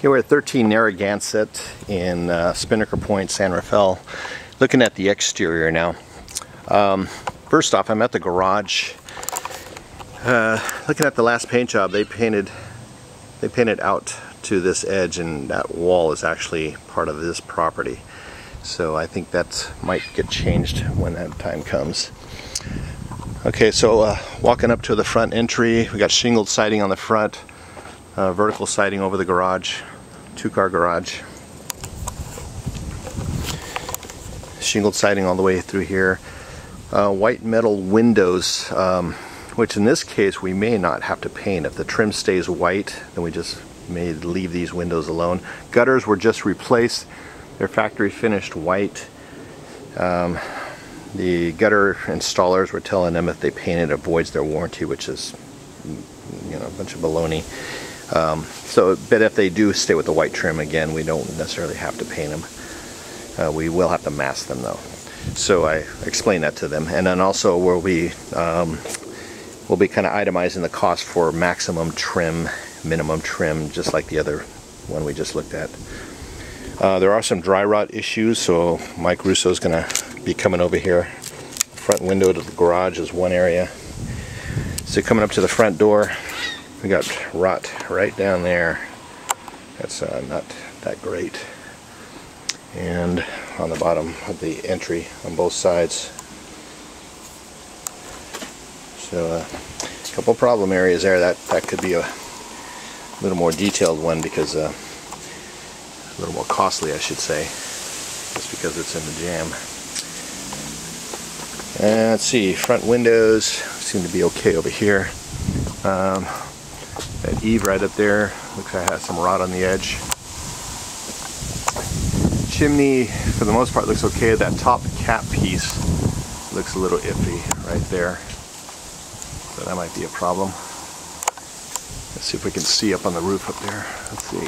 Here we're at 13 Naragansett in Spinnaker Point, San Rafael, looking at the exterior now. First off, I'm at the garage. Looking at the last paint job, they painted out to this edge, and that wall is actually part of this property. So I think that might get changed when that time comes. Okay, so walking up to the front entry, we got shingled siding on the front, vertical siding over the garage, two-car garage. Shingled siding all the way through here. White metal windows, which in this case we may not have to paint. If the trim stays white, then we just may leave these windows alone. Gutters were just replaced. They're factory finished white. The gutter installers were telling them if they paint it, avoids their warranty, which is, you know, a bunch of baloney. But if they do stay with the white trim, again, we don't necessarily have to paint them. We will have to mask them though. So I explained that to them, and then also we'll be kind of itemizing the cost for maximum trim, minimum trim, just like the other one we just looked at. There are some dry rot issues, so Mike Russo is going to be coming over here. Front window to the garage is one area. So coming up to the front door, we got rot right down there. That's not that great. And on the bottom of the entry on both sides. So a couple problem areas there. That could be a little more detailed one, because a little more costly, I should say, just because it's in the jam. Let's see, front windows seem to be okay over here. That eave right up there looks like it has some rot on the edge. Chimney, for the most part, looks okay. That top cap piece looks a little iffy right there, so that might be a problem. Let's see if we can see up on the roof up there. Let's see.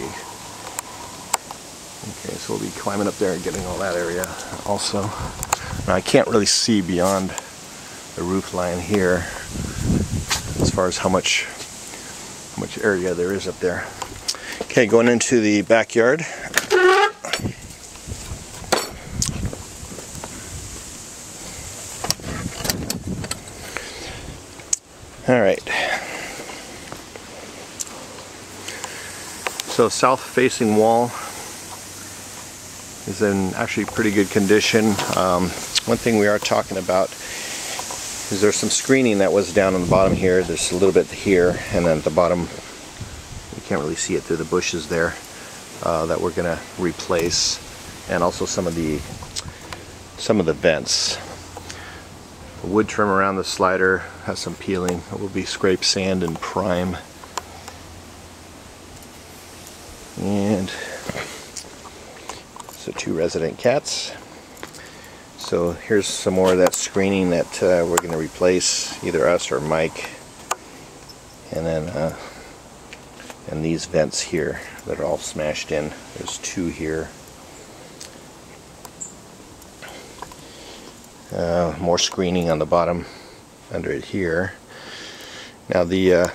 Okay, so we'll be climbing up there and getting all that area also. Now, I can't really see beyond the roof line here as far as how much area there is up there. Okay, going into the backyard. All right. So south-facing wall is in actually pretty good condition. One thing we are talking about is there's some screening that was down on the bottom here. There's a little bit here, and then at the bottom, you can't really see it through the bushes there, that we're going to replace, and also some of the vents. The wood trim around the slider has some peeling. It will be scrape sand and prime. And so 2 resident cats. So here's some more of that screening that we're going to replace, either us or Mike. And then and these vents here that are all smashed in. There's 2 here. More screening on the bottom under it here. Now this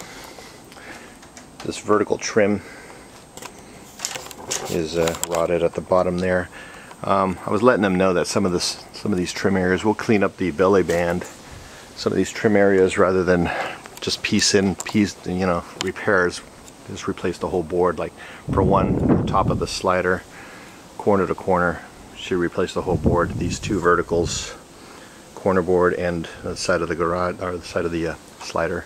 vertical trim is rotted at the bottom there. I was letting them know that some of these trim areas, we'll clean up the belly band. Some of these trim areas, rather than just piece repairs, just replace the whole board. Like for one, top of the slider, corner to corner, should replace the whole board. These 2 verticals, corner board and the side of the garage, or the side of the slider,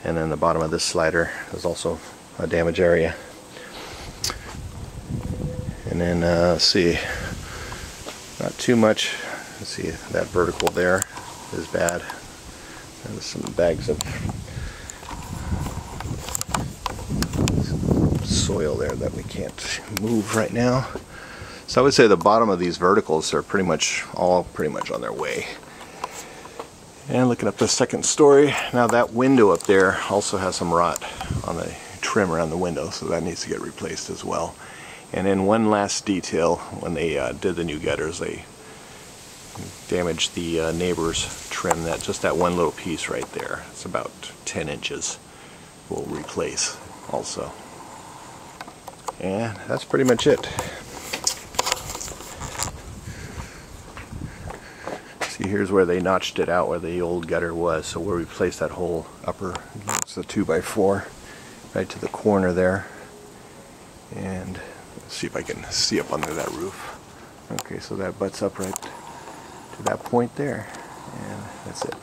and then the bottom of this slider is also a damage area. And then let's see, not too much. Let's see, that vertical there is bad. There's some bags of soil there that we can't move right now. So I would say the bottom of these verticals are pretty much on their way. And looking up the second story, now that window up there also has some rot on the trim around the window, so that needs to get replaced as well. And then one last detail, when they did the new gutters, they damaged the neighbor's trim. Just that one little piece right there, it's about 10 inches, we'll replace also. And that's pretty much it. See, here's where they notched it out, where the old gutter was. So where we placed that whole upper, it's a 2x4, right to the corner there. And let's see if I can see up under that roof. Okay, so that butts up right to that point there. And that's it.